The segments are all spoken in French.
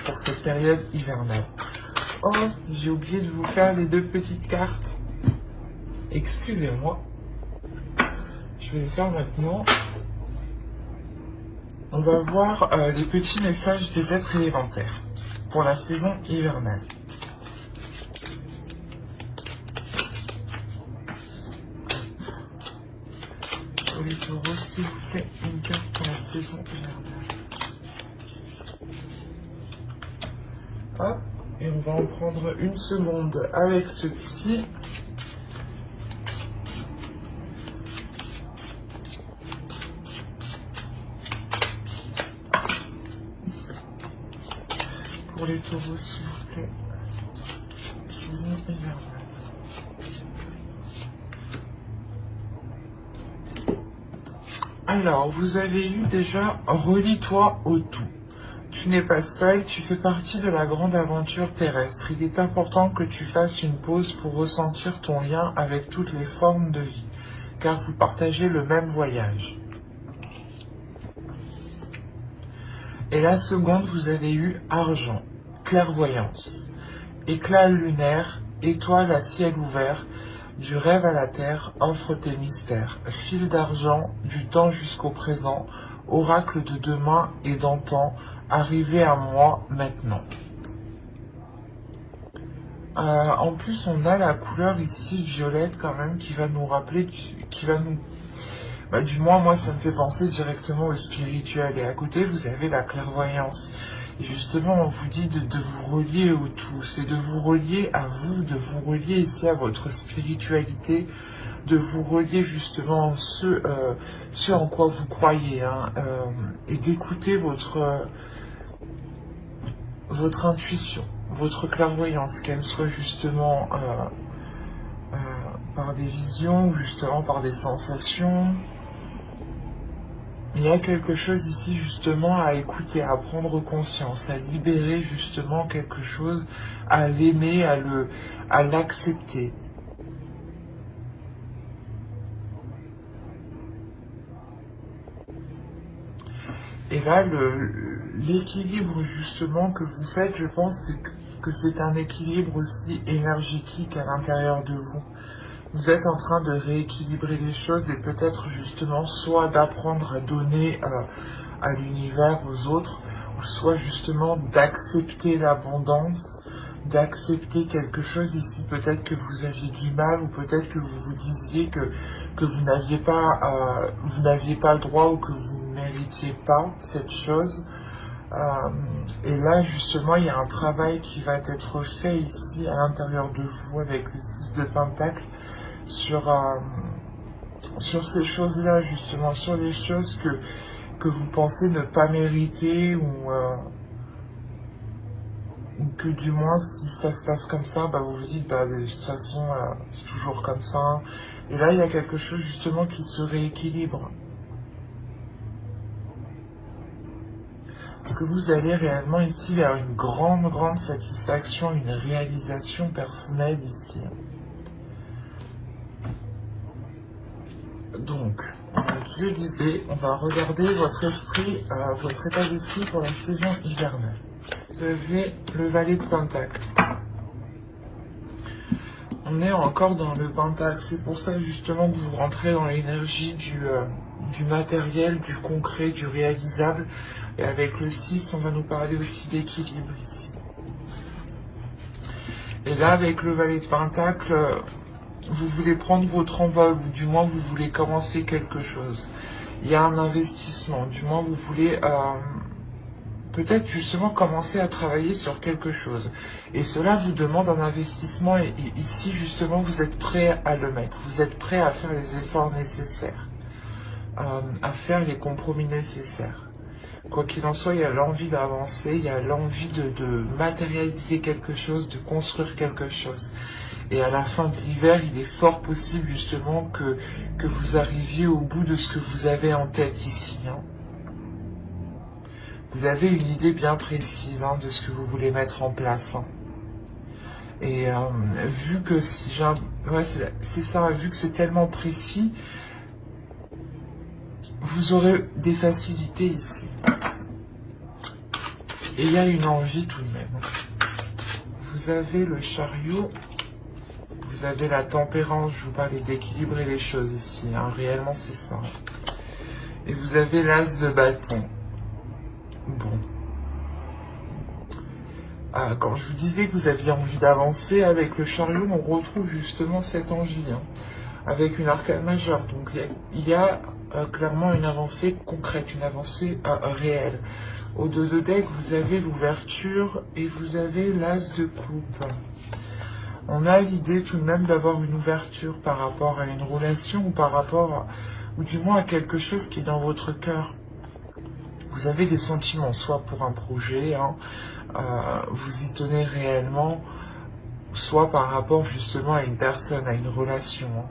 pour cette période hivernale. Oh, j'ai oublié de vous faire les deux petites cartes. Excusez-moi. Je vais les faire maintenant. On va voir les petits messages des êtres élémentaires pour la saison hivernale. Pour les taureaux, s'il vous plaît, une carte pour la saison hivernale. Hop, et on va en prendre une seconde avec celui-ci. Pour les taureaux, s'il vous plaît, saison hivernale. Alors, vous avez eu déjà « Relie-toi au tout ». Tu n'es pas seul, tu fais partie de la grande aventure terrestre. Il est important que tu fasses une pause pour ressentir ton lien avec toutes les formes de vie, car vous partagez le même voyage. Et la seconde, vous avez eu « Argent ». Clairvoyance, éclat lunaire, étoile à ciel ouvert, du rêve à la terre, offre tes mystères, fil d'argent, du temps jusqu'au présent, oracle de demain et d'antan, arrivé à moi maintenant. En plus, on a la couleur ici violette quand même qui va nous rappeler, qui va nous... du moins, moi, ça me fait penser directement au spirituel. Et à côté, vous avez la clairvoyance. Et justement, on vous dit de vous relier au tout. C'est de vous relier à vous, de vous relier ici à votre spiritualité, de vous relier justement ce en quoi vous croyez, hein, et d'écouter votre intuition, votre clairvoyance, qu'elle soit justement par des visions ou justement par des sensations. Il y a quelque chose ici justement à écouter, à prendre conscience, à libérer justement quelque chose, à l'aimer, à l'accepter. Et là, l'équilibre justement que vous faites, je pense que c'est un équilibre aussi énergétique à l'intérieur de vous. Vous êtes en train de rééquilibrer les choses et peut-être justement soit d'apprendre à donner à l'univers, aux autres, ou soit justement d'accepter l'abondance, d'accepter quelque chose ici, peut-être que vous aviez du mal, ou peut-être que vous vous disiez que vous n'aviez pas le droit ou que vous ne méritiez pas cette chose. Et là, justement, il y a un travail qui va être fait ici, à l'intérieur de vous, avec le 6 de Pentacle, sur ces choses-là, justement, sur les choses que vous pensez ne pas mériter, ou que du moins, si ça se passe comme ça, vous vous dites, de toute façon, c'est toujours comme ça. Et là, il y a quelque chose, justement, qui se rééquilibre. Parce que vous allez réellement ici vers une grande satisfaction, une réalisation personnelle ici. Donc, je disais, on va regarder votre esprit, votre état d'esprit pour la saison hivernale. Vous avez le valet de Pentacle. On est encore dans le Pentacle, c'est pour ça justement que vous rentrez dans l'énergie du matériel, du concret, du réalisable. Et avec le 6, on va nous parler aussi d'équilibre ici. Et là, avec le valet de Pentacle, vous voulez prendre votre envol, ou du moins vous voulez commencer quelque chose. Il y a un investissement, du moins vous voulez peut-être justement commencer à travailler sur quelque chose. Et cela vous demande un investissement, et ici justement vous êtes prêt à le mettre. Vous êtes prêt à faire les efforts nécessaires, à faire les compromis nécessaires. Quoi qu'il en soit, il y a l'envie d'avancer, il y a l'envie de matérialiser quelque chose, de construire quelque chose. Et à la fin de l'hiver, il est fort possible justement que vous arriviez au bout de ce que vous avez en tête ici. Hein. Vous avez une idée bien précise de ce que vous voulez mettre en place. Hein. Et vu que si c'est ça, vu que c'est tellement précis, vous aurez des facilités ici. Et il y a une envie tout de même. Vous avez le chariot, vous avez la tempérance, je vous parlais d'équilibrer les choses ici, hein, réellement c'est ça. Et vous avez l'as de bâton. Bon. Quand je vous disais que vous aviez envie d'avancer avec le chariot, on retrouve justement cette envie, hein, avec une arcane majeure. Donc il y a clairement une avancée concrète, une avancée réelle. Au 2 de deck, vous avez l'ouverture et vous avez l'as de coupe. On a l'idée tout de même d'avoir une ouverture par rapport à une relation ou par rapport, ou du moins à quelque chose qui est dans votre cœur. Vous avez des sentiments, soit pour un projet, hein, vous y tenez réellement, soit par rapport justement à une personne, à une relation. Hein.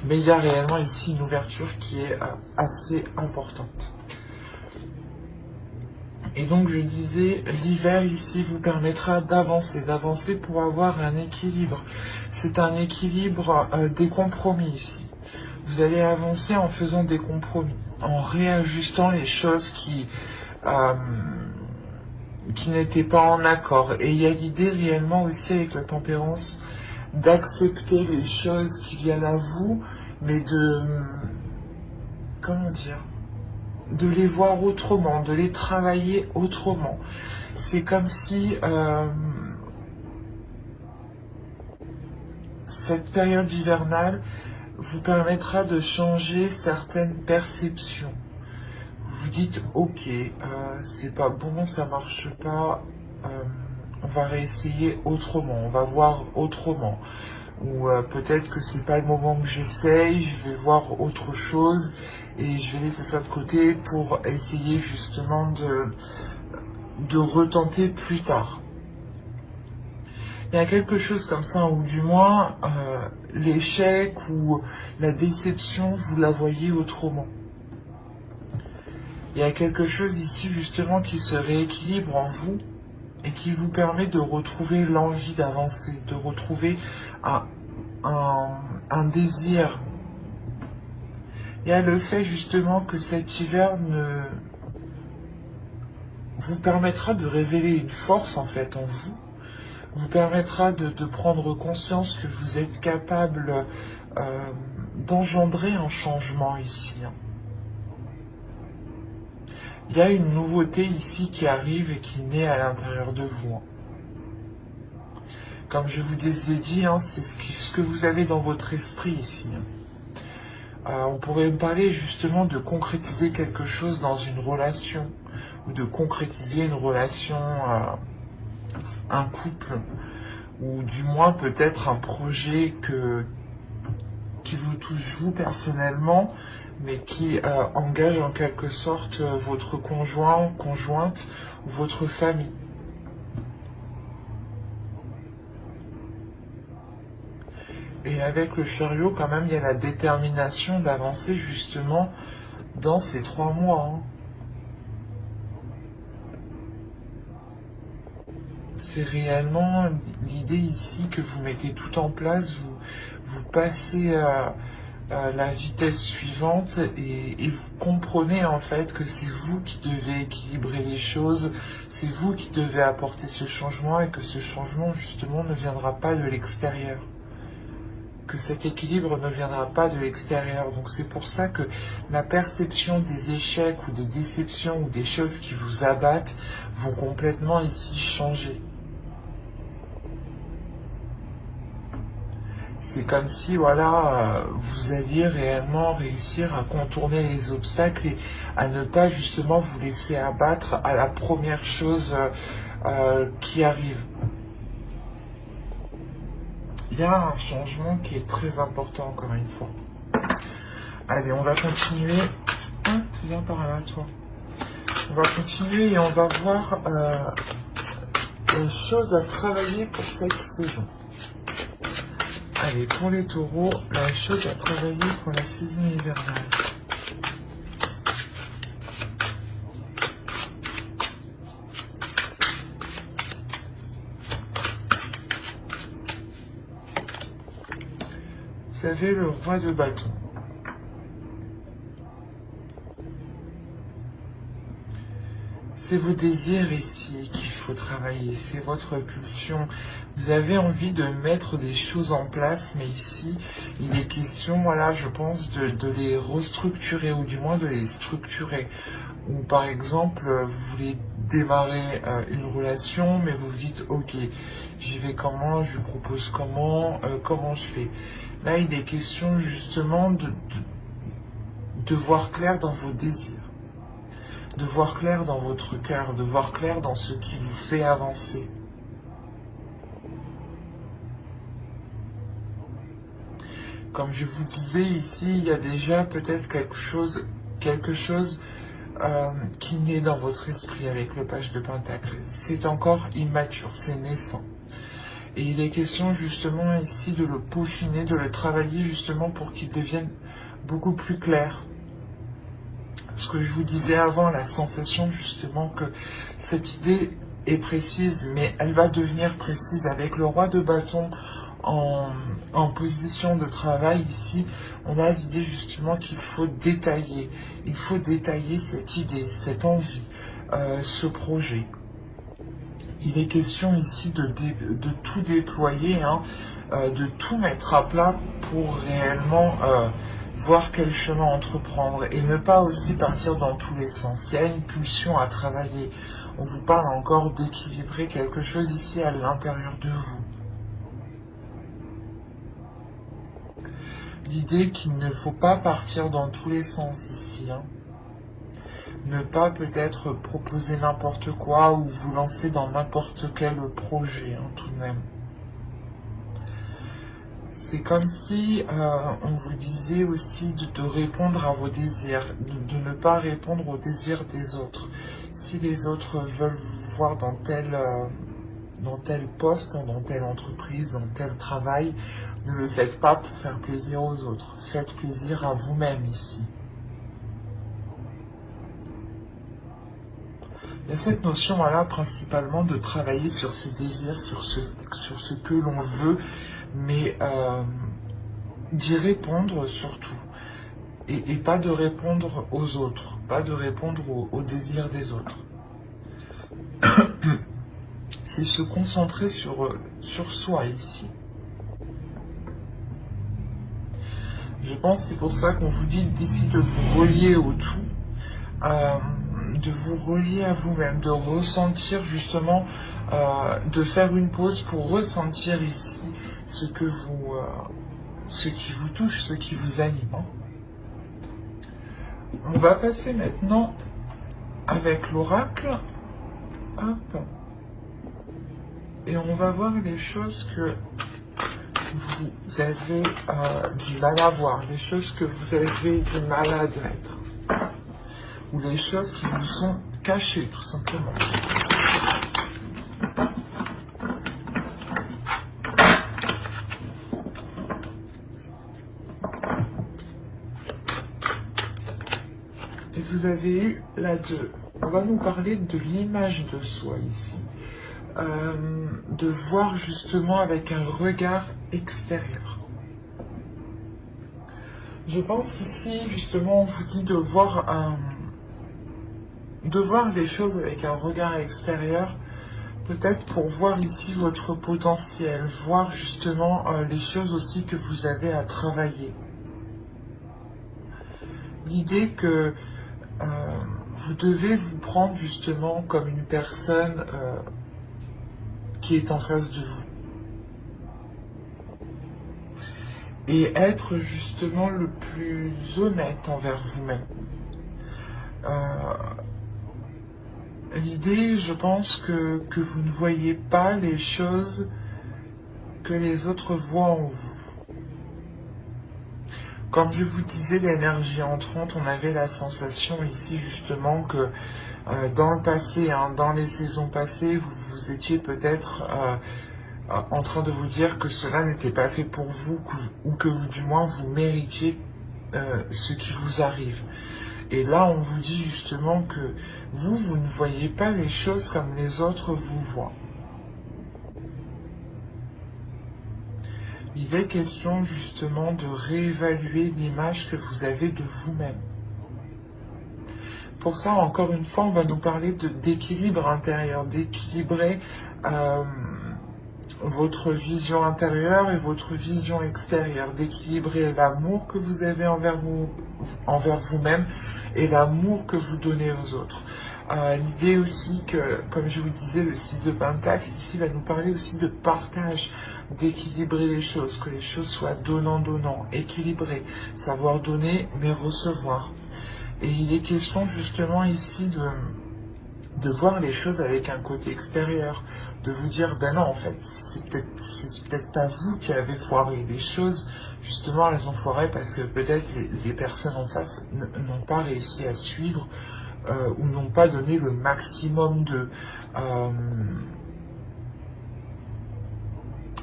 Mais il y a réellement ici une ouverture qui est assez importante. Et donc je disais, l'hiver ici vous permettra d'avancer pour avoir un équilibre. C'est un équilibre des compromis ici. Vous allez avancer en faisant des compromis, en réajustant les choses qui n'étaient pas en accord. Et il y a l'idée réellement aussi avec la tempérance d'accepter les choses qui viennent à vous, mais de, comment dire, de les voir autrement, de les travailler autrement. C'est comme si cette période hivernale vous permettra de changer certaines perceptions. Vous vous dites, ok, c'est pas bon, ça marche pas, on va réessayer autrement, on va voir autrement. Ou peut-être que c'est pas le moment que j'essaye, je vais voir autre chose et je vais laisser ça de côté pour essayer justement de retenter plus tard. Il y a quelque chose comme ça, ou du moins l'échec ou la déception, vous la voyez autrement. Il y a quelque chose ici justement qui se rééquilibre en vous et qui vous permet de retrouver l'envie d'avancer, de retrouver un désir. Il y a le fait justement que cet hiver vous permettra de révéler une force en fait en vous, vous permettra de prendre conscience que vous êtes capable d'engendrer un changement ici. Il y a une nouveauté ici qui arrive et qui naît à l'intérieur de vous. Comme je vous les ai dit, hein, c'est ce que vous avez dans votre esprit ici. On pourrait parler justement de concrétiser quelque chose dans une relation, ou de concrétiser une relation, un couple, ou du moins peut-être un projet qui vous touche vous personnellement, mais qui engage en quelque sorte votre conjoint, conjointe, ou votre famille. Et avec le chariot, quand même, il y a la détermination d'avancer justement dans ces 3 mois. Hein. C'est réellement l'idée ici que vous mettez tout en place, vous passez la vitesse suivante et vous comprenez en fait que c'est vous qui devez équilibrer les choses, c'est vous qui devez apporter ce changement et que ce changement justement ne viendra pas de l'extérieur. Que cet équilibre ne viendra pas de l'extérieur. Donc c'est pour ça que la perception des échecs ou des déceptions ou des choses qui vous abattent vont complètement ici changer. C'est comme si voilà, vous alliez réellement réussir à contourner les obstacles et à ne pas justement vous laisser abattre à la première chose qui arrive. Il y a un changement qui est très important encore une fois. Allez, on va continuer. Viens par là, toi. On va continuer et on va voir les choses à travailler pour cette saison. Allez, pour les taureaux, la chose à travailler pour la saison hivernale. Vous avez le roi de bâton. C'est vos désirs ici qu'il faut travailler, c'est votre pulsion. Vous avez envie de mettre des choses en place, mais ici, il est question, voilà, je pense, de les restructurer, ou du moins de les structurer. Ou par exemple, vous voulez démarrer une relation, mais vous vous dites, ok, j'y vais comment, je lui propose comment je fais. Là, il est question justement de voir clair dans vos désirs. De voir clair dans votre cœur, de voir clair dans ce qui vous fait avancer. Comme je vous disais ici, il y a déjà peut-être quelque chose qui naît dans votre esprit avec le page de Pentacle. C'est encore immature, c'est naissant. Et il est question justement ici de le peaufiner, de le travailler justement pour qu'il devienne beaucoup plus clair. Ce que je vous disais avant, la sensation justement que cette idée est précise, mais elle va devenir précise avec le roi de bâton en position de travail ici. On a l'idée justement qu'il faut détailler. Il faut détailler cette idée, cette envie, ce projet. Il est question ici de tout déployer, hein, de tout mettre à plat pour réellement voir quel chemin entreprendre et ne pas aussi partir dans tous les sens. Il y a une pulsion à travailler. On vous parle encore d'équilibrer quelque chose ici à l'intérieur de vous. L'idée qu'il ne faut pas partir dans tous les sens ici. Hein. Ne pas peut-être proposer n'importe quoi ou vous lancer dans n'importe quel projet, hein, tout de même. C'est comme si on vous disait aussi de répondre à vos désirs, de ne pas répondre aux désirs des autres. Si les autres veulent vous voir dans tel poste, dans telle entreprise, dans tel travail, ne le faites pas pour faire plaisir aux autres. Faites plaisir à vous-même ici. Il y a cette notion-là principalement de travailler sur ses désirs, sur ce que l'on veut, mais d'y répondre surtout. Et pas de répondre aux autres, pas de répondre aux désirs des autres. C'est se concentrer sur soi ici. Je pense que c'est pour ça qu'on vous dit d'ici de vous relier au tout, de vous relier à vous-même, de ressentir justement, de faire une pause pour ressentir ici ce qui vous touche, ce qui vous anime. Hein. On va passer maintenant avec l'oracle. Hop. Et on va voir les choses que vous avez du mal à voir, les choses que vous avez du mal à admettre, ou les choses qui vous sont cachées, tout simplement. Et vous avez eu la 2. On va nous parler de l'image de soi ici. De voir justement avec un regard extérieur. Je pense qu'ici, justement, on vous dit de voir les choses avec un regard extérieur, peut-être pour voir ici votre potentiel, voir justement les choses aussi que vous avez à travailler. L'idée que vous devez vous prendre justement comme une personne qui est en face de vous. Et être justement le plus honnête envers vous-même. L'idée, je pense que vous ne voyez pas les choses que les autres voient en vous. Comme je vous disais, l'énergie entrante, on avait la sensation ici justement que dans le passé, hein, dans les saisons passées, vous étiez peut-être en train de vous dire que cela n'était pas fait pour vous, ou que vous, du moins vous méritiez ce qui vous arrive. Et là, on vous dit justement que vous ne voyez pas les choses comme les autres vous voient. Il est question justement de réévaluer l'image que vous avez de vous-même. Pour ça, encore une fois, on va nous parler d'équilibre intérieur, d'équilibrer votre vision intérieure et votre vision extérieure, d'équilibrer l'amour que vous avez envers vous-même et l'amour que vous donnez aux autres. L'idée aussi que, comme je vous disais, le 6 de Pentacle ici va nous parler aussi de partage, d'équilibrer les choses, que les choses soient donnant-donnant, équilibrées, savoir donner mais recevoir. Et il est question justement ici de voir les choses avec un côté extérieur, de vous dire, ben non, en fait, c'est peut-être pas vous qui avez foiré. Les choses, justement, elles ont foiré parce que peut-être les personnes en face n'ont pas réussi à suivre ou n'ont pas donné le maximum de...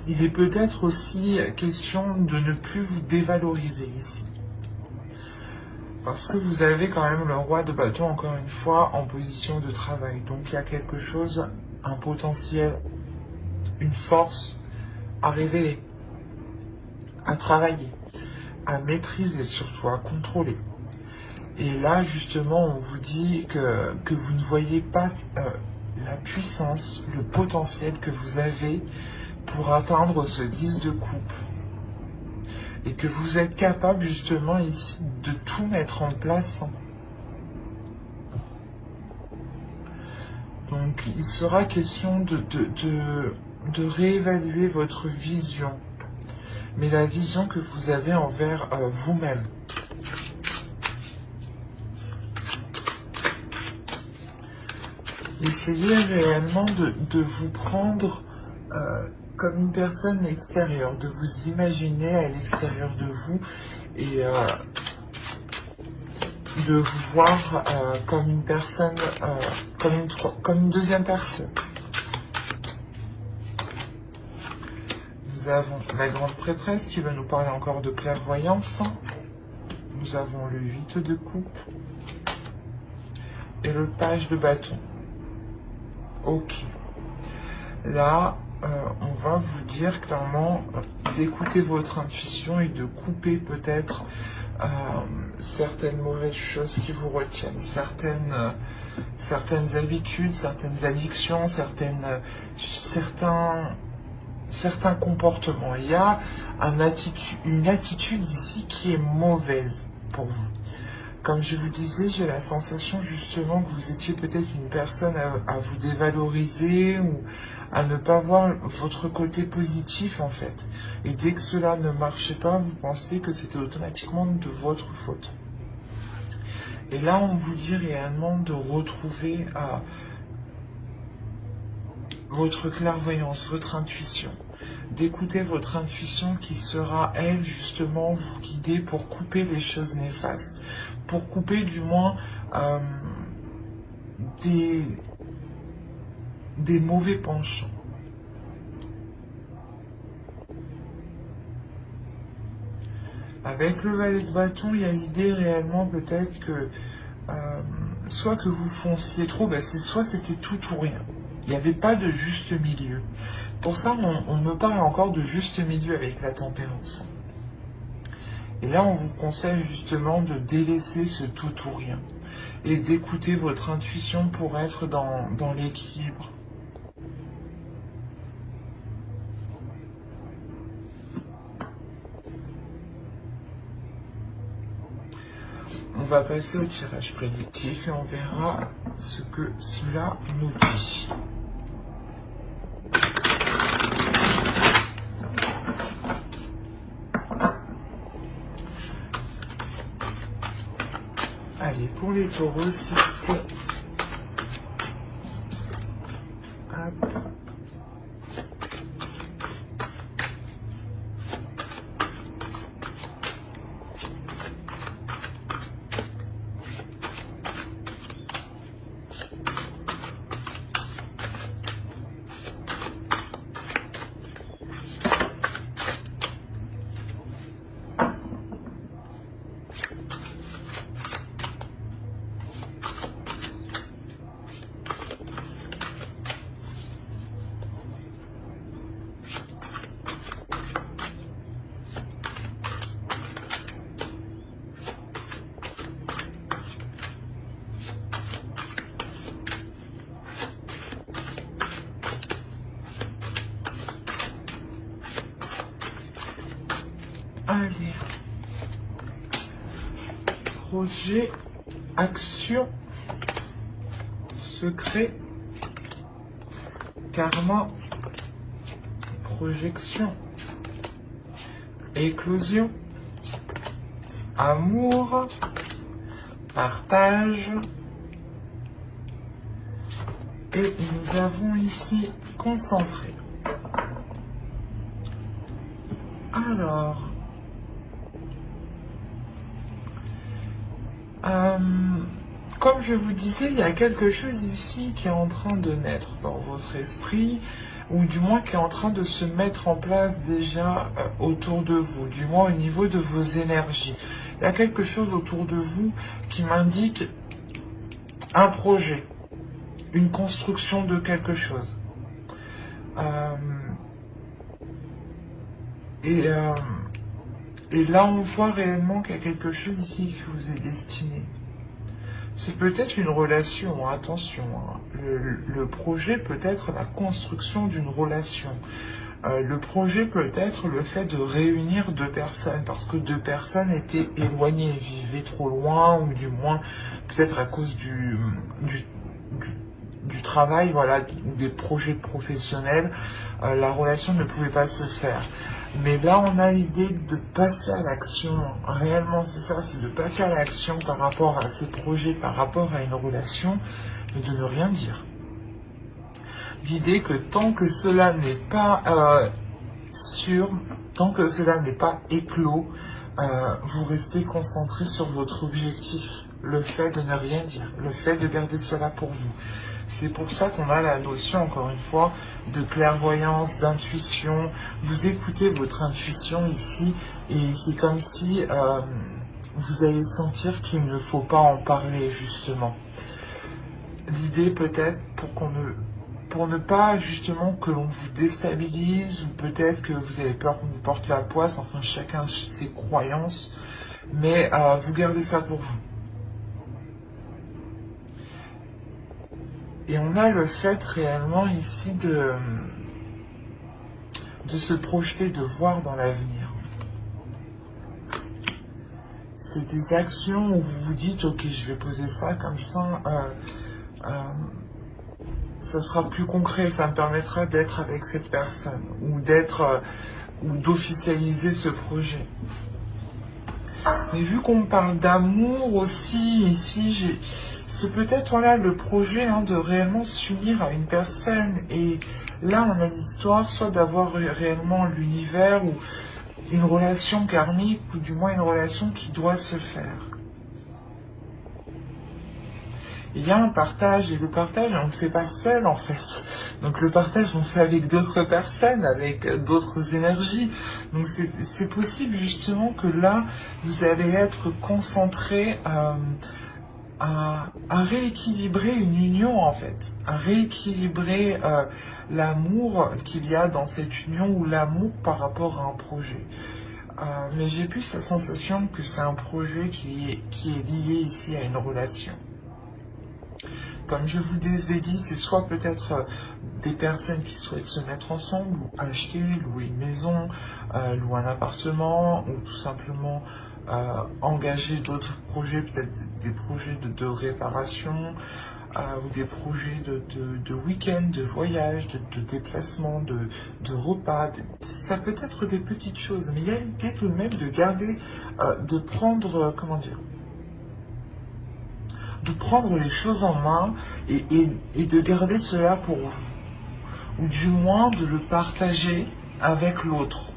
il est peut-être aussi question de ne plus vous dévaloriser ici. Parce que vous avez quand même le roi de bâton, encore une fois, en position de travail. Donc il y a quelque chose, un potentiel, une force à révéler, à travailler, à maîtriser surtout, à contrôler. Et là, justement, on vous dit que vous ne voyez pas la puissance, le potentiel que vous avez pour atteindre ce 10 de coupe. Et que vous êtes capable justement ici de tout mettre en place. Donc il sera question de réévaluer votre vision, mais la vision que vous avez envers vous-même. Essayez réellement de vous prendre comme une personne extérieure, de vous imaginer à l'extérieur de vous et de vous voir comme une personne, comme une deuxième personne. Nous avons la grande prêtresse qui va nous parler encore de clairvoyance. Nous avons le 8 de coupe et le page de bâton. Ok. Là, on va vous dire clairement d'écouter votre intuition et de couper peut-être certaines mauvaises choses qui vous retiennent, certaines habitudes, certaines addictions, certains comportements. Il y a une attitude ici qui est mauvaise pour vous. Comme je vous disais, j'ai la sensation justement que vous étiez peut-être une personne à vous dévaloriser ou à ne pas voir votre côté positif en fait. Et dès que cela ne marchait pas, vous pensez que c'était automatiquement de votre faute. Et là, on vous dit réellement de retrouver votre clairvoyance, votre intuition. D'écouter votre intuition qui sera, elle, justement, vous guider pour couper les choses néfastes. Pour couper, du moins, des mauvais penchants. Avec le valet de bâton, il y a l'idée réellement peut-être que soit que vous fonciez trop, soit c'était tout ou rien. Il n'y avait pas de juste milieu. Pour ça, on me parle encore de juste milieu avec la tempérance. Et là, on vous conseille justement de délaisser ce tout ou rien et d'écouter votre intuition pour être dans l'équilibre. On va passer au tirage prédictif et on verra ce que cela nous dit. Allez, pour les taureaux, s'il vous plaît. Hop. Allez. Projet, action, secret, karma, projection, éclosion, amour, partage. Et nous avons ici concentré. Alors, comme je vous disais, il y a quelque chose ici qui est en train de naître dans votre esprit, ou du moins qui est en train de se mettre en place déjà autour de vous, du moins au niveau de vos énergies. Il y a quelque chose autour de vous qui m'indique un projet, une construction de quelque chose. Et là, on voit réellement qu'il y a quelque chose ici qui vous est destiné. C'est peut-être une relation, attention. Hein. Le projet peut être la construction d'une relation. Le projet peut être le fait de réunir deux personnes, parce que deux personnes étaient éloignées, vivaient trop loin, ou du moins peut-être à cause du travail, voilà, des projets professionnels, la relation ne pouvait pas se faire. Mais là, on a l'idée de passer à l'action. Réellement, c'est ça, c'est de passer à l'action par rapport à ces projets, par rapport à une relation, mais de ne rien dire. L'idée que tant que cela n'est pas sûr, tant que cela n'est pas éclos, vous restez concentré sur votre objectif. Le fait de ne rien dire, le fait de garder cela pour vous. C'est pour ça qu'on a la notion, encore une fois, de clairvoyance, d'intuition. Vous écoutez votre intuition ici, et c'est comme si vous allez sentir qu'il ne faut pas en parler, justement. L'idée peut-être pour ne pas justement que l'on vous déstabilise, ou peut-être que vous avez peur qu'on vous porte la poisse, enfin chacun ses croyances, mais vous gardez ça pour vous. Et on a le fait réellement ici de se projeter, de voir dans l'avenir. C'est des actions où vous vous dites, ok, je vais poser ça comme ça, ça sera plus concret, ça me permettra d'être avec cette personne, ou ou d'officialiser ce projet. Mais vu qu'on parle d'amour aussi, ici, c'est peut-être voilà, le projet de réellement s'unir à une personne. Et là, on a l'histoire soit d'avoir réellement l'univers, ou une relation karmique, ou du moins une relation qui doit se faire. Il y a un partage, et le partage, on ne le fait pas seul en fait. Donc le partage, on le fait avec d'autres personnes, avec d'autres énergies. Donc c'est possible justement que là, vous allez être concentré à rééquilibrer une union en fait. À rééquilibrer l'amour qu'il y a dans cette union, ou l'amour par rapport à un projet. Mais j'ai plus la sensation que c'est un projet qui est lié ici à une relation. Comme je vous ai dit, c'est soit peut-être des personnes qui souhaitent se mettre ensemble, ou acheter, louer une maison, louer un appartement, ou tout simplement engager d'autres projets, peut-être des projets de réparation, ou des projets de week-end, de voyage, de déplacement, de repas. Ça peut être des petites choses, mais il y a l'idée tout de même de garder, de prendre, comment dire, de prendre les choses en main et de garder cela pour vous. Ou du moins de le partager avec l'autre.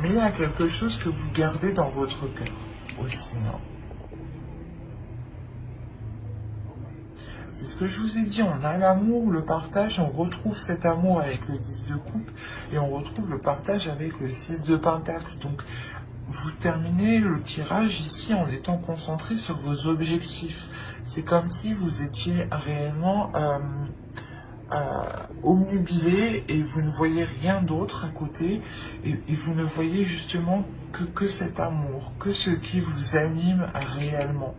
Mais il y a quelque chose que vous gardez dans votre cœur aussi, non? C'est ce que je vous ai dit, on a l'amour, le partage, on retrouve cet amour avec le 10 de coupe, et on retrouve le partage avec le 6 de pentacle. Donc, vous terminez le tirage ici en étant concentré sur vos objectifs. C'est comme si vous étiez réellement omnubilé, et vous ne voyez rien d'autre à côté, et vous ne voyez justement que cet amour, que ce qui vous anime réellement.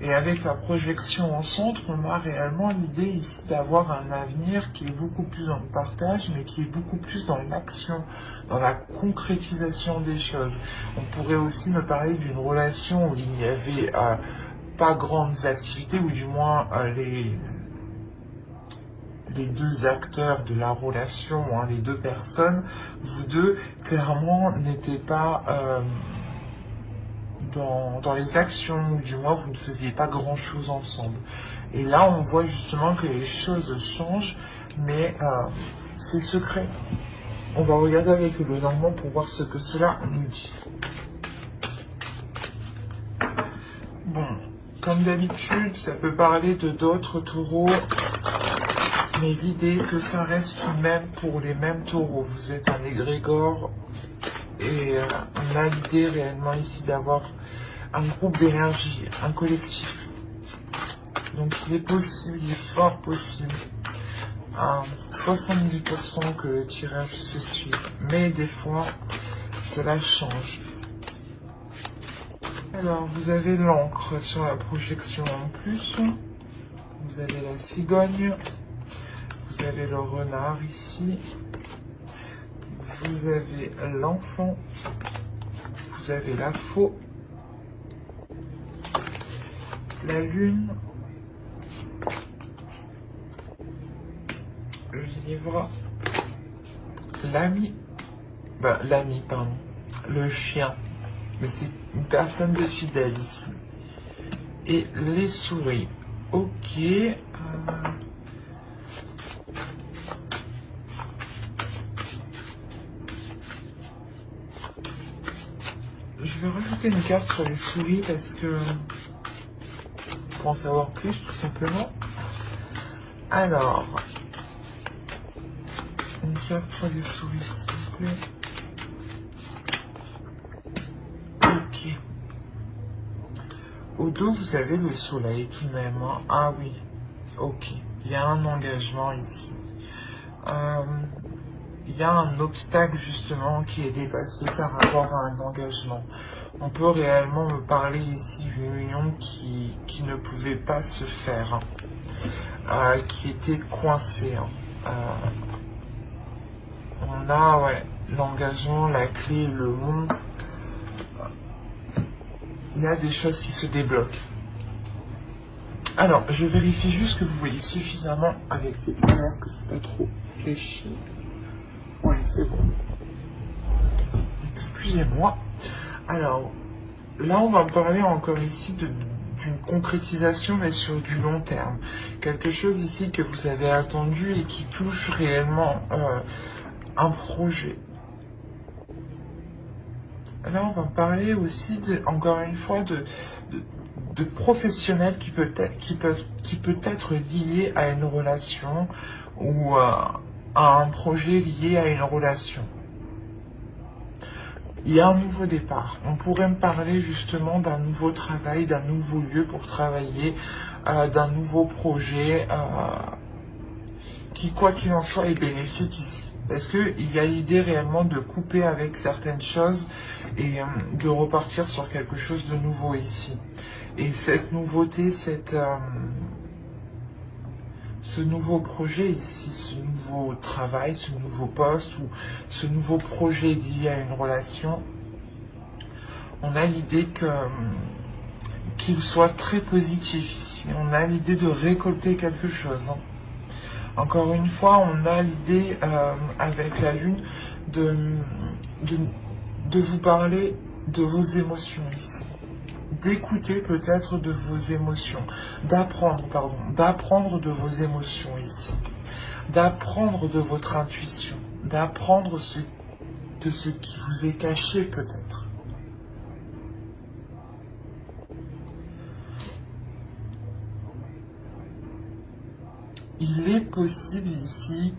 Et avec la projection en centre, on a réellement l'idée ici d'avoir un avenir qui est beaucoup plus dans le partage, mais qui est beaucoup plus dans l'action, dans la concrétisation des choses. On pourrait aussi me parler d'une relation où il n'y avait pas grandes activités, ou du moins les deux acteurs de la relation, hein, les deux personnes, vous deux, clairement, n'étaient pas dans les actions, ou du moins vous ne faisiez pas grand-chose ensemble. Et là, on voit justement que les choses changent, mais c'est secret. On va regarder avec le Normand pour voir ce que cela nous dit. Bon, comme d'habitude, ça peut parler de d'autres taureaux, mais l'idée que ça reste même pour les mêmes taureaux. Vous êtes un égrégore et on a l'idée réellement ici d'avoir un groupe d'énergie, un collectif. Donc il est possible, il est fort possible, à 70% que le tirage se suive. Mais des fois, cela change. Alors vous avez l'encre sur la projection en plus. Vous avez la cigogne. Vous avez le renard ici. Vous avez l'enfant. Vous avez la faux. La lune. Le livre. L'ami. L'ami, pardon. Le chien. Mais c'est une personne de fidèle ici. Et les souris. Ok. Je vais rajouter une carte sur les souris parce que pour en savoir plus tout simplement. Alors, une carte sur les souris s'il vous plaît. Ok. Au dos vous avez le soleil tout de même. Hein. Ah oui. Ok. Il y a un engagement ici. Il y a un obstacle justement qui est dépassé par rapport à un engagement. On peut réellement me parler ici d'une union qui ne pouvait pas se faire, qui était coincée. On a l'engagement, la clé, le mont. Il y a des choses qui se débloquent. Alors, je vérifie juste que vous voyez suffisamment avec les couleurs, que c'est pas trop fléchi. Oui, c'est bon. Excusez-moi. Alors, là, on va parler encore ici d'une concrétisation, mais sur du long terme. Quelque chose ici que vous avez attendu et qui touche réellement un projet. Là, on va parler aussi, encore une fois, de professionnels qui peut être lié à une relation ou à un projet lié à une relation. Il y a un nouveau départ. On pourrait me parler justement d'un nouveau travail, d'un nouveau lieu pour travailler, d'un nouveau projet qui, quoi qu'il en soit, est bénéfique ici. Parce qu'il y a l'idée réellement de couper avec certaines choses et de repartir sur quelque chose de nouveau ici. Et cette nouveauté, ce nouveau projet ici, ce nouveau travail, ce nouveau poste ou ce nouveau projet lié à une relation, on a l'idée qu'il soit très positif ici. On a l'idée de récolter quelque chose. Hein. Encore une fois, on a l'idée avec la lune de vous parler de vos émotions ici. D'écouter peut-être de vos émotions, d'apprendre de vos émotions ici, d'apprendre de votre intuition, d'apprendre de ce qui vous est caché peut-être. Il est possible ici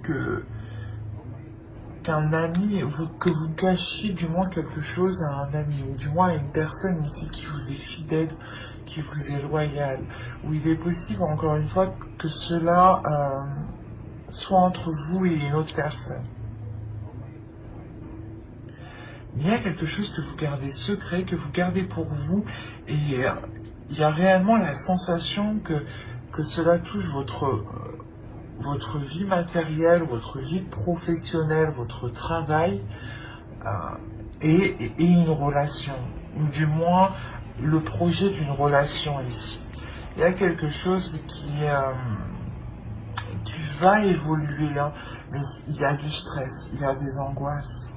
qu'un ami, que vous cachiez du moins quelque chose à un ami, ou du moins à une personne ici qui vous est fidèle, qui vous est loyale, où il est possible, encore une fois, que cela soit entre vous et une autre personne. Il y a quelque chose que vous gardez secret, que vous gardez pour vous, et il y a réellement la sensation que cela touche votre vie matérielle, votre vie professionnelle, votre travail euh, et une relation, ou du moins le projet d'une relation ici. Il y a quelque chose qui va évoluer là, mais il y a du stress, il y a des angoisses.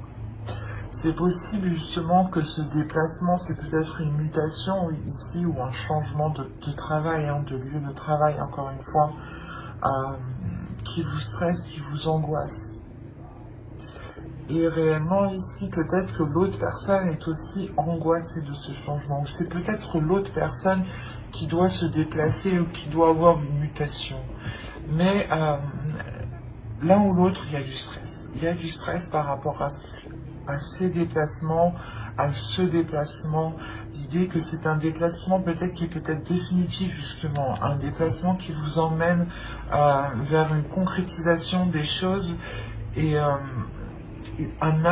C'est possible justement que ce déplacement, c'est peut-être une mutation ici ou un changement de travail, hein, de lieu de travail, encore une fois, qui vous stresse, qui vous angoisse. Et réellement ici, peut-être que l'autre personne est aussi angoissée de ce changement, ou c'est peut-être l'autre personne qui doit se déplacer ou qui doit avoir une mutation. Mais l'un ou l'autre, il y a du stress. Il y a du stress par rapport à ces déplacements, à ce déplacement. L'idée que c'est un déplacement peut-être qui est peut-être définitif justement, un déplacement qui vous emmène vers une concrétisation des choses et un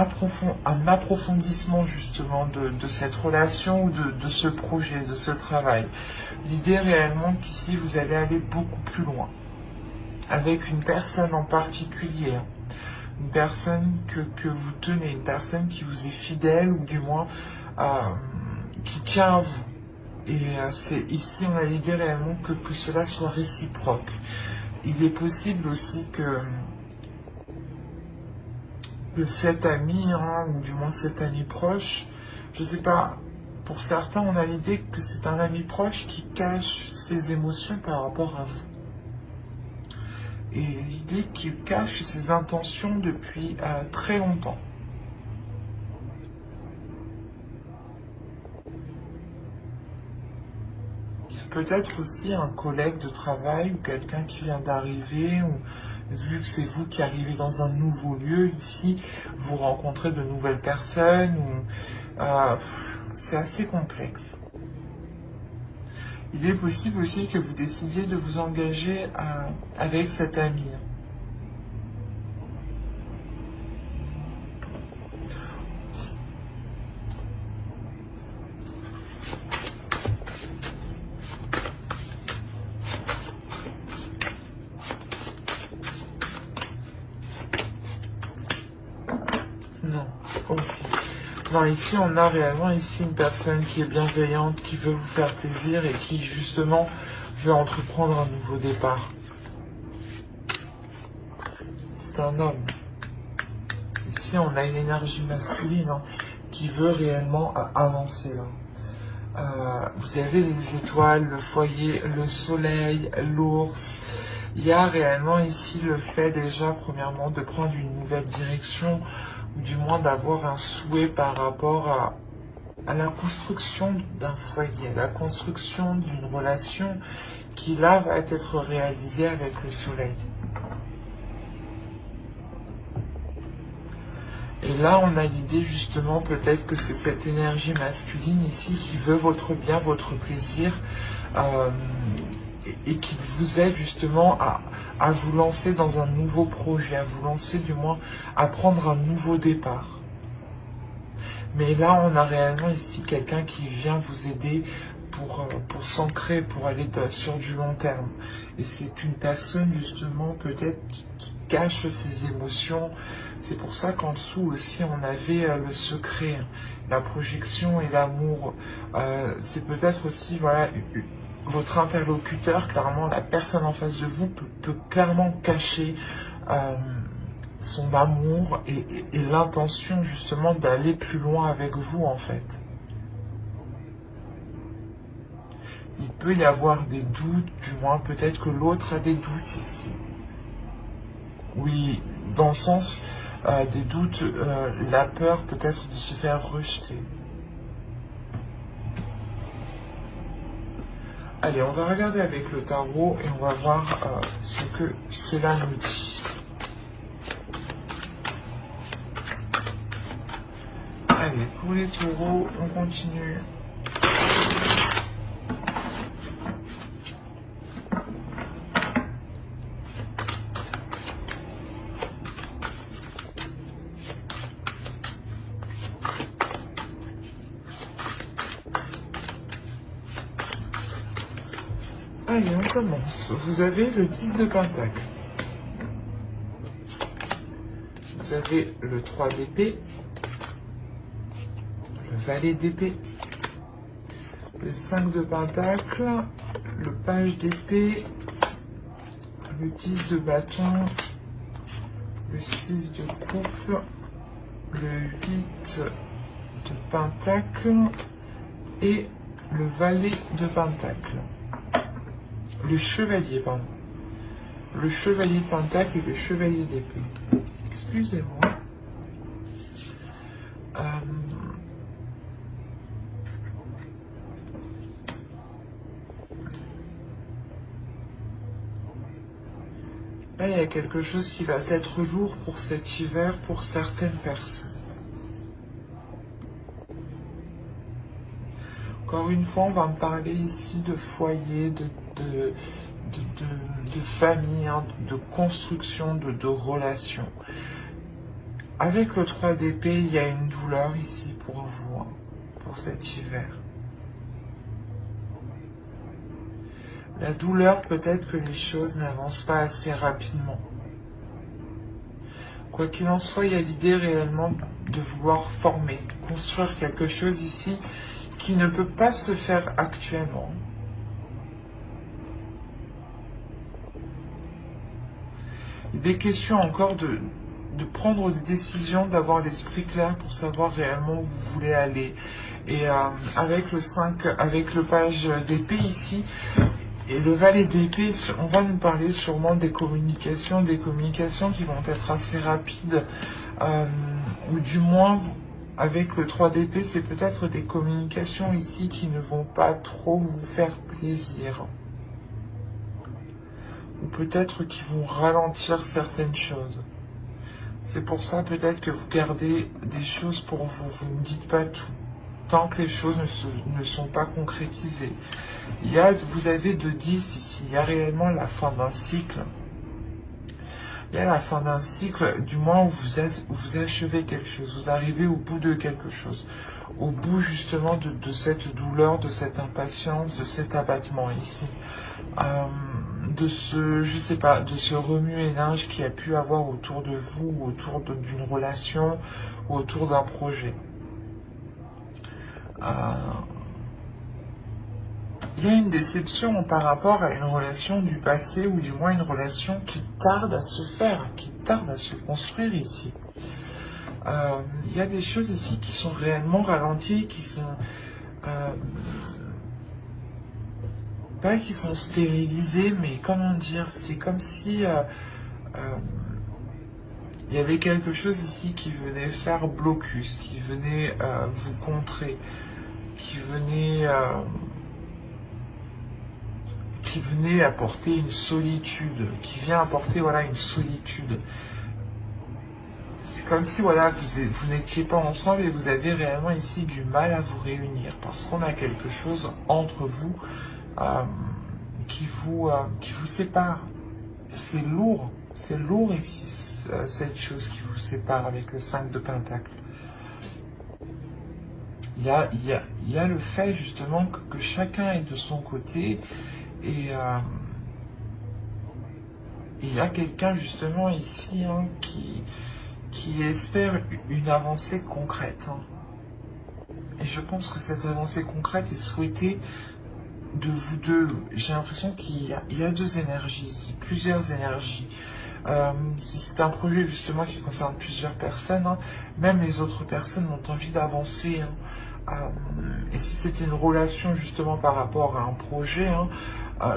approfondissement justement de cette relation ou de ce projet, de ce travail. L'idée réellement qu'ici vous allez aller beaucoup plus loin, avec une personne en particulier, une personne que vous tenez, une personne qui vous est fidèle ou du moins qui tient à vous. Et c'est ici on a l'idée réellement que cela soit réciproque. Il est possible aussi que cet ami, hein, ou du moins cet ami proche, je sais pas, pour certains on a l'idée que c'est un ami proche qui cache ses émotions par rapport à vous. Et l'idée qu'il cache ses intentions depuis très longtemps. Peut-être aussi un collègue de travail ou quelqu'un qui vient d'arriver, ou vu que c'est vous qui arrivez dans un nouveau lieu ici, vous rencontrez de nouvelles personnes, ou c'est assez complexe. Il est possible aussi que vous décidiez de vous engager avec cet ami. Non, ok. Non, ici on a réellement ici une personne qui est bienveillante, qui veut vous faire plaisir et qui justement veut entreprendre un nouveau départ. C'est un homme. Ici on a une énergie masculine, hein, qui veut réellement avancer là. Vous avez les étoiles, le foyer, le soleil, l'ours. Il y a réellement ici le fait déjà premièrement de prendre une nouvelle direction, ou du moins d'avoir un souhait par rapport à la construction d'un foyer, à la construction d'une relation qui là va être réalisée avec le soleil. Et là, on a l'idée justement peut-être que c'est cette énergie masculine ici qui veut votre bien, votre plaisir, et qui vous aide justement à vous lancer dans un nouveau projet, à vous lancer du moins à prendre un nouveau départ. Mais là, on a réellement ici quelqu'un qui vient vous aider pour s'ancrer, pour aller sur du long terme. Et c'est une personne justement peut-être qui cache ses émotions. C'est pour ça qu'en dessous aussi on avait le secret, la projection et l'amour. C'est peut-être aussi voilà votre interlocuteur, clairement la personne en face de vous peut clairement cacher son amour et l'intention justement d'aller plus loin avec vous en fait. Il peut y avoir des doutes, du moins peut-être que l'autre a des doutes ici. Oui, dans le sens des doutes, la peur peut-être de se faire rejeter. Allez, on va regarder avec le tarot et on va voir ce que cela nous dit. Allez, pour les taureaux, on continue. Allez, on commence. Vous avez le 10 de Pentacle. Vous avez le 3 d'épée. Le valet d'épée. Le 5 de Pentacle. Le page d'épée. Le 10 de bâton. Le 6 de coupe. Le 8 de Pentacle. Et le valet de Pentacle. Le chevalier, pardon. Le chevalier de Pentacle et le chevalier d'épée. Excusez-moi. Là, il y a quelque chose qui va être lourd pour cet hiver pour certaines personnes. Encore une fois, on va me parler ici de foyer, de famille, hein, de construction, de relations. Avec le 3 d'épée, il y a une douleur ici pour vous, hein, pour cet hiver. La douleur, peut-être que les choses n'avancent pas assez rapidement. Quoi qu'il en soit, il y a l'idée réellement de vouloir former, construire quelque chose ici qui ne peut pas se faire actuellement. Il est question encore de prendre des décisions, d'avoir l'esprit clair pour savoir réellement où vous voulez aller. Et avec le 5, avec le page d'épée ici, et le valet d'épée, on va nous parler sûrement des communications qui vont être assez rapides, ou du moins, avec le 3 d'épée, c'est peut-être des communications ici qui ne vont pas trop vous faire plaisir. Ou peut-être qui vont ralentir certaines choses. C'est pour ça peut-être que vous gardez des choses pour vous, vous ne dites pas tout, tant que les choses ne sont pas concrétisées. Vous avez de 10 ici, il y a réellement la fin d'un cycle. Il y a la fin d'un cycle, du moins où vous achevez quelque chose, vous arrivez au bout de quelque chose. Au bout justement de cette douleur, de cette impatience, de cet abattement ici. De ce, je sais pas, de ce remue-ménage qu'il y a pu avoir autour de vous, ou autour d'une relation, ou autour d'un projet. Il y a une déception par rapport à une relation du passé, ou du moins une relation qui tarde à se faire, qui tarde à se construire ici. Il y a des choses ici qui sont réellement ralenties, qui sont... pas qui sont stérilisées, mais comment dire, c'est comme si il y avait quelque chose ici qui venait faire blocus, qui venait vous contrer, qui venait apporter une solitude, qui vient apporter voilà une solitude. C'est comme si voilà vous n'étiez pas ensemble et vous avez réellement ici du mal à vous réunir parce qu'on a quelque chose entre vous qui vous sépare. C'est lourd ici cette chose qui vous sépare avec le 5 de Pentacle. Il y a le fait justement que chacun est de son côté et il y a quelqu'un justement ici hein, qui espère une avancée concrète. Hein. Et je pense que cette avancée concrète est souhaitée de vous deux. J'ai l'impression qu'il y a deux énergies ici, plusieurs énergies. Si c'est un projet justement qui concerne plusieurs personnes, hein, même les autres personnes ont envie d'avancer. Hein. Et si c'était une relation justement par rapport à un projet, hein,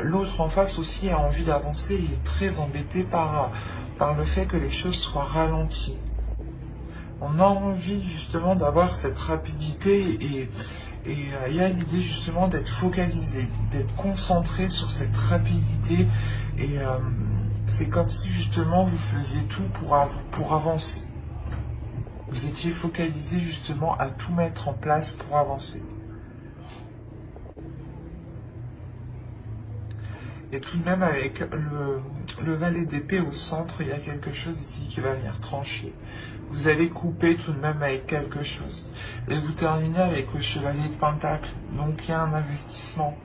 l'autre en face aussi a envie d'avancer. Il est très embêté par le fait que les choses soient ralenties. On a envie justement d'avoir cette rapidité et il y a l'idée justement d'être focalisé, d'être concentré sur cette rapidité et c'est comme si justement vous faisiez tout pour avancer. Vous étiez focalisé justement à tout mettre en place pour avancer. Et tout de même avec le valet d'épée au centre, il y a quelque chose ici qui va venir trancher. Vous allez couper tout de même avec quelque chose. Et vous terminez avec le chevalier de Pentacle. Donc il y a un investissement.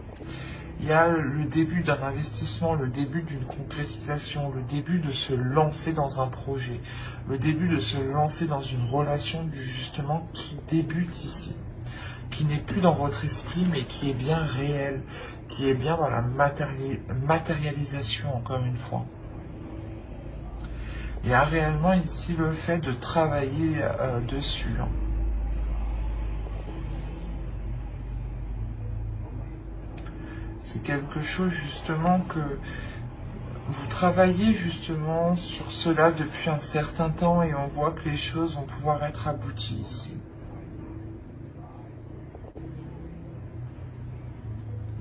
Il y a le début d'un investissement, le début d'une concrétisation, le début de se lancer dans un projet, le début de se lancer dans une relation justement qui débute ici, qui n'est plus dans votre esprit mais qui est bien réel, qui est bien dans la matérialisation encore une fois. Il y a réellement ici le fait de travailler dessus. Hein. C'est quelque chose justement que vous travaillez justement sur cela depuis un certain temps et on voit que les choses vont pouvoir être abouties ici.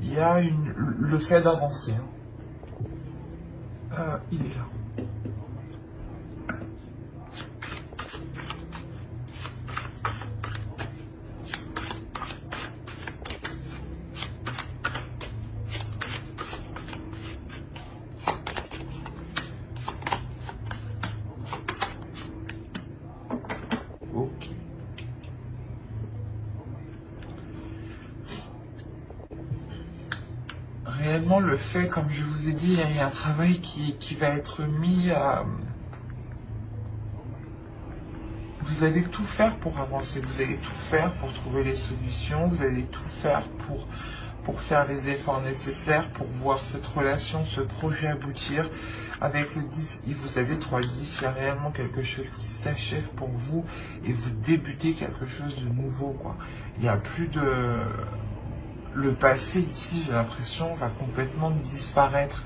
Il y a le fait d'avancer. Il est là. Réellement, le fait, comme je vous ai dit, il y a un travail qui va être mis à... Vous allez tout faire pour avancer, vous allez tout faire pour trouver les solutions, vous allez tout faire pour faire les efforts nécessaires, pour voir cette relation, ce projet aboutir. Avec le 10, vous avez 3-10, il y a réellement quelque chose qui s'achève pour vous et vous débutez quelque chose de nouveau, quoi. Il n'y a plus de... Le passé ici, j'ai l'impression, va complètement disparaître.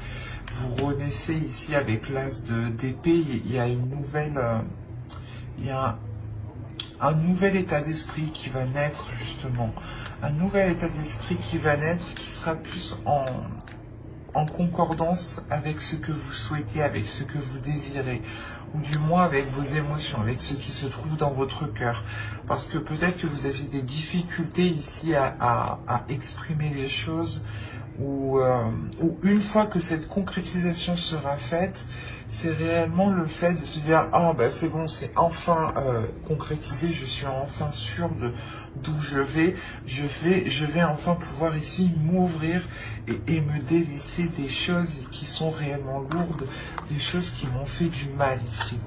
Vous renaissez ici avec l'as d'épée. Il y a une nouvelle, il y a un nouvel état d'esprit qui va naître justement. Un nouvel état d'esprit qui va naître, qui sera plus en concordance avec ce que vous souhaitez, avec ce que vous désirez, ou du moins avec vos émotions, avec ce qui se trouve dans votre cœur. Parce que peut-être que vous avez des difficultés ici à exprimer les choses, ou une fois que cette concrétisation sera faite, c'est réellement le fait de se dire « Ah, bah c'est bon, c'est enfin concrétisé, je suis enfin sûr d'où je vais enfin pouvoir ici m'ouvrir et me délaisser des choses qui sont réellement lourdes, des choses qui m'ont fait du mal ici. »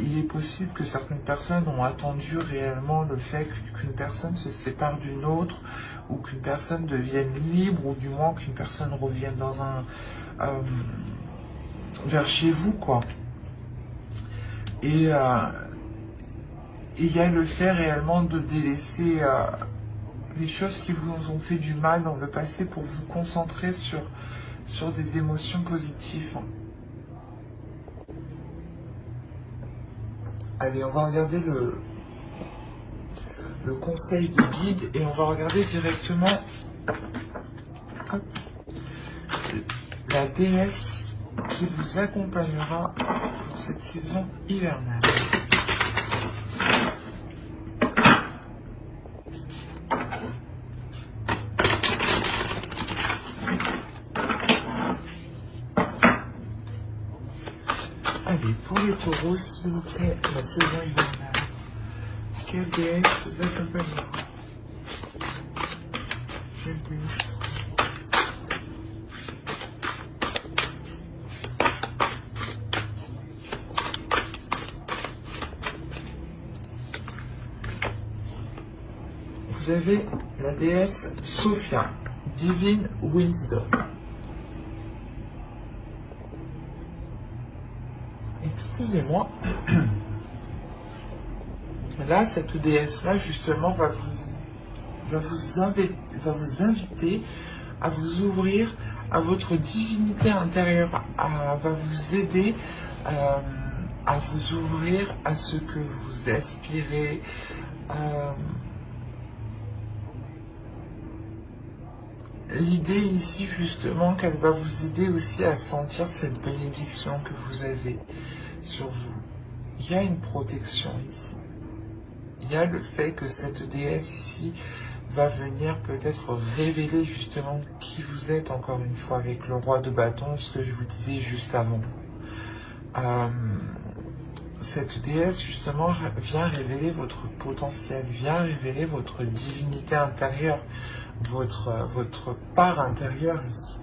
Il est possible que certaines personnes ont attendu réellement le fait qu'une personne se sépare d'une autre, ou qu'une personne devienne libre, ou du moins qu'une personne revienne dans vers chez vous, quoi. Et il y a le fait réellement de délaisser les choses qui vous ont fait du mal dans le passé pour vous concentrer sur des émotions positives. Allez, on va regarder le conseil des guides et on va regarder directement la déesse qui vous accompagnera pour cette saison hivernale. Allez, pour les taureaux, s'il vous plaît, la saison hivernale. Quelle déesse vous accompagnera? Quelle déesse? Vous avez la déesse Sophia, Divine Wisdom. Excusez-moi. Là, cette déesse-là, justement, va vous inviter à vous ouvrir à votre divinité intérieure, va vous aider à vous ouvrir à ce que vous aspirez. L'idée ici, justement, qu'elle va vous aider aussi à sentir cette bénédiction que vous avez sur vous. Il y a une protection ici. Il y a le fait que cette déesse ici va venir peut-être révéler justement qui vous êtes, encore une fois, avec le roi de bâton, ce que je vous disais juste avant. cette déesse, justement, vient révéler votre potentiel, vient révéler votre divinité intérieure, votre part intérieure ici.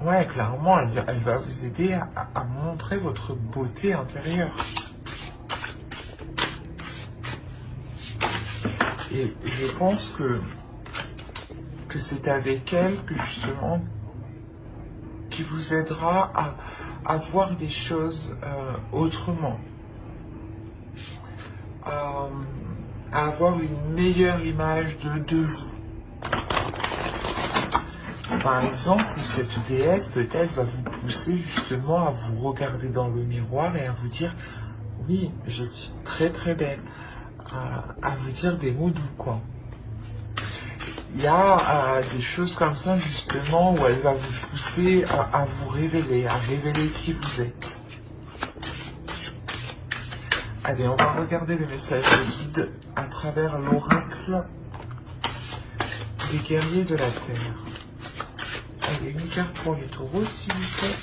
Ouais, clairement, elle va vous aider à montrer votre beauté intérieure. Et je pense que c'est avec elle que justement qui vous aidera à voir les choses autrement, à avoir une meilleure image de vous. Par exemple, cette déesse peut-être va vous pousser justement à vous regarder dans le miroir et à vous dire oui, je suis très très belle, à vous dire des mots doux quoi. Il y a des choses comme ça justement où elle va vous pousser à vous révéler, à révéler qui vous êtes. Allez, on va regarder le message de guide à travers l'oracle des guerriers de la Terre. Allez, une carte pour les taureaux, s'il vous plaît.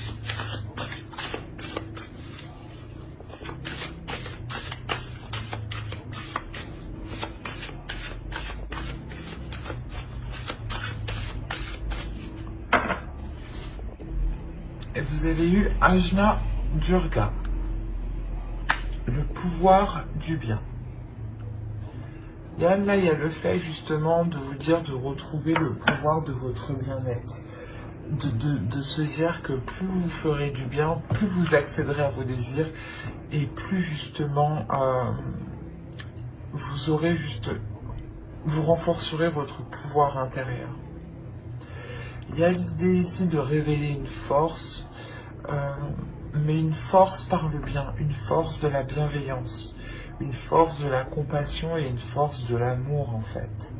Et vous avez eu Ajna Durga, le pouvoir du bien. Et là, il y a le fait justement de vous dire de retrouver le pouvoir de votre bien-être. De se dire que plus vous ferez du bien, plus vous accéderez à vos désirs et plus justement vous renforcerez votre pouvoir intérieur. Il y a l'idée ici de révéler une force, mais une force par le bien, une force de la bienveillance, une force de la compassion et une force de l'amour en fait.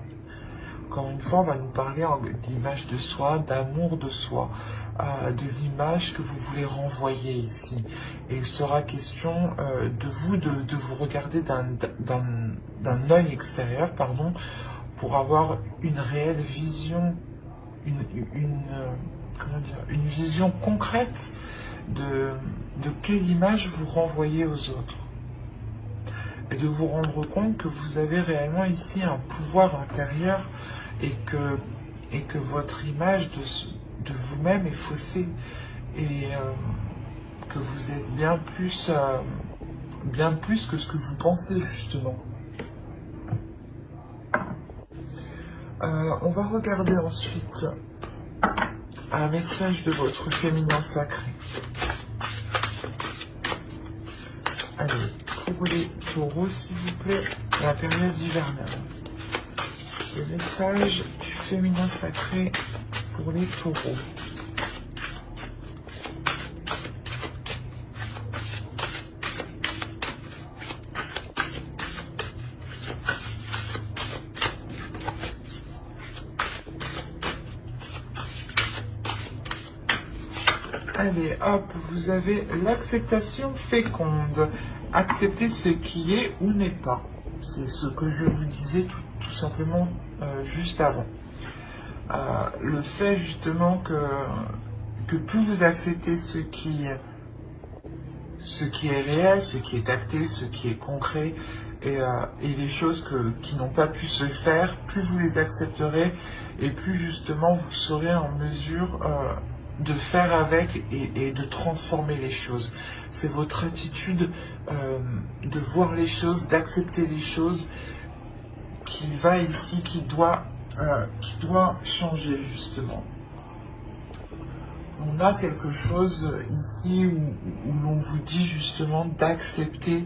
Encore une fois, on va nous parler d'image de soi, d'amour de soi, de l'image que vous voulez renvoyer ici. Et il sera question de vous regarder d'un œil extérieur, pardon, pour avoir une réelle vision, une vision concrète de quelle image vous renvoyez aux autres. Et de vous rendre compte que vous avez réellement ici un pouvoir intérieur et que votre image de vous-même est faussée et que vous êtes bien plus que ce que vous pensez justement. On va regarder ensuite un message de votre féminin sacré. Allez, pour les taureaux s'il vous plaît, la période hivernale. Le message du féminin sacré pour les taureaux. Allez, hop, vous avez l'acceptation féconde. Accepter ce qui est ou n'est pas. C'est ce que je vous disais tout simplement juste avant. Le fait justement que plus vous acceptez ce qui est réel, ce qui est acté, ce qui est concret, et les choses qui n'ont pas pu se faire, plus vous les accepterez, et plus justement vous serez en mesure de faire avec et de transformer les choses. C'est votre attitude de voir les choses, d'accepter les choses qui va ici, qui doit changer justement. On a quelque chose ici où l'on vous dit justement d'accepter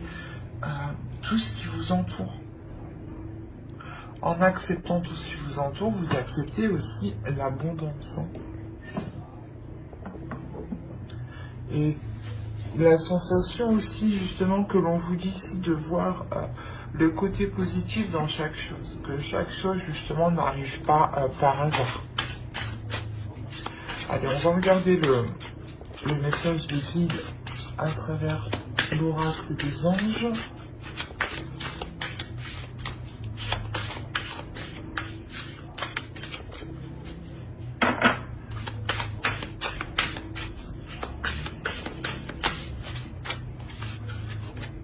tout ce qui vous entoure. En acceptant tout ce qui vous entoure, vous acceptez aussi l'abondance. Et la sensation aussi justement que l'on vous dit ici de voir le côté positif dans chaque chose, que chaque chose justement n'arrive pas par hasard. Allez, on va regarder le message de guide à travers l'oracle des anges.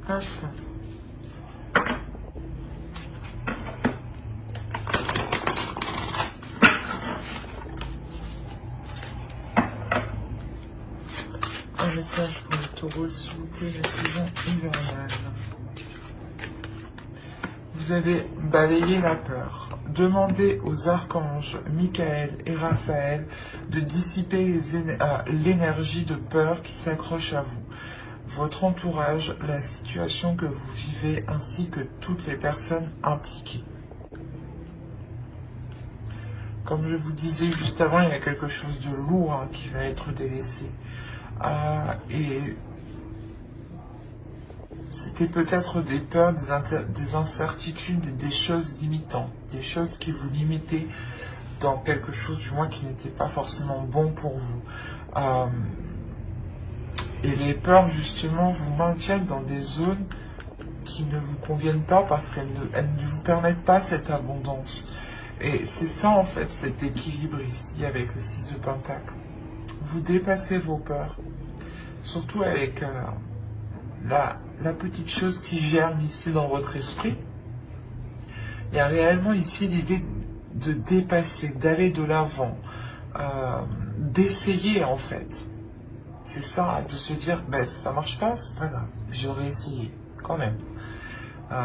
Hop. Un message pour le taureau, s'il vous plaît, la saison hivernale. Vous avez balayé la peur. Demandez aux archanges Michael et Raphaël de dissiper l'énergie de peur qui s'accroche à vous, votre entourage, la situation que vous vivez, ainsi que toutes les personnes impliquées. Comme je vous disais juste avant, il y a quelque chose de lourd qui va être délaissé. Et c'était peut-être des peurs, des incertitudes, des choses limitantes, des choses qui vous limitaient dans quelque chose du moins qui n'était pas forcément bon pour vous. Et les peurs justement vous maintiennent dans des zones qui ne vous conviennent pas parce qu'elles ne vous permettent pas cette abondance. Et c'est ça en fait cet équilibre ici avec le 6 de Pentacle. Vous dépassez vos peurs, surtout avec la petite chose qui germe ici dans votre esprit. Il y a réellement ici l'idée de dépasser, d'aller de l'avant, d'essayer en fait. C'est ça, de se dire, ben ça marche pas, c'est pas grave, j'aurais essayé quand même.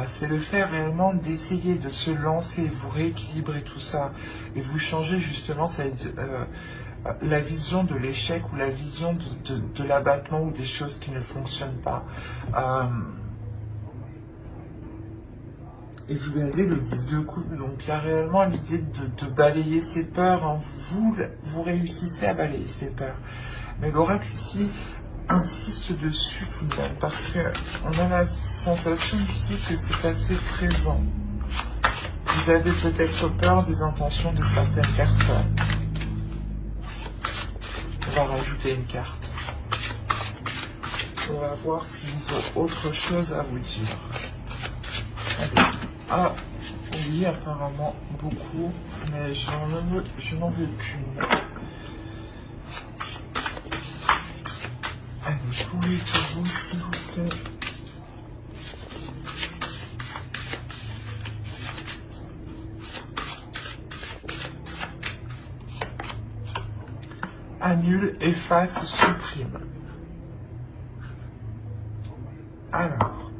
C'est le faire réellement d'essayer de se lancer, vous rééquilibrer tout ça et vous changer justement la vision de l'échec ou la vision de l'abattement ou des choses qui ne fonctionnent pas. Et vous avez le 10 de coupe, donc il y a réellement l'idée de balayer ses peurs. Vous réussissez à balayer ses peurs. Mais l'oracle ici insiste dessus tout de même, parce qu'on a la sensation ici que c'est assez présent. Vous avez peut-être peur des intentions de certaines personnes. On va rajouter une carte. On va voir s'ils ont autre chose à vous dire. Allez. Ah, oui, apparemment beaucoup, mais je n'en veux qu'une. Allez, pour les taureaux, s'il vous plaît. Annule, efface, supprime. Alors,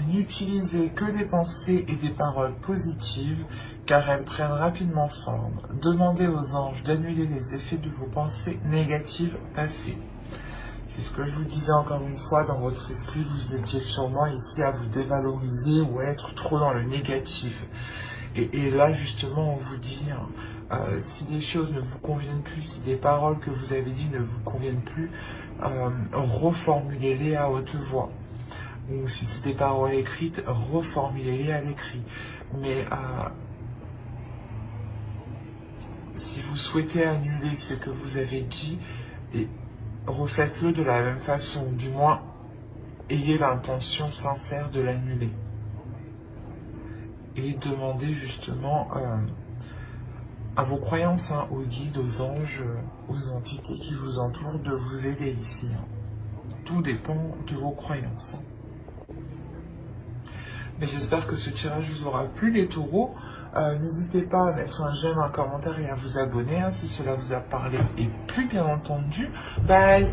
n'utilisez que des pensées et des paroles positives, car elles prennent rapidement forme. Demandez aux anges d'annuler les effets de vos pensées négatives passées. C'est ce que je vous disais encore une fois, dans votre esprit, vous étiez sûrement ici à vous dévaloriser ou à être trop dans le négatif. Et là, justement, on vous dit, si des choses ne vous conviennent plus, si des paroles que vous avez dites ne vous conviennent plus, reformulez-les à haute voix. Ou si c'est des paroles écrites, reformulez-les à l'écrit. Mais si vous souhaitez annuler ce que vous avez dit, refaites-le de la même façon, du moins ayez l'intention sincère de l'annuler. Et demandez justement à vos croyances, aux guides, aux anges, aux entités qui vous entourent de vous aider ici. Tout dépend de vos croyances. Mais j'espère que ce tirage vous aura plu, les taureaux. N'hésitez pas à mettre un j'aime, un commentaire et à vous abonner si cela vous a parlé et plu, bien entendu. Bye!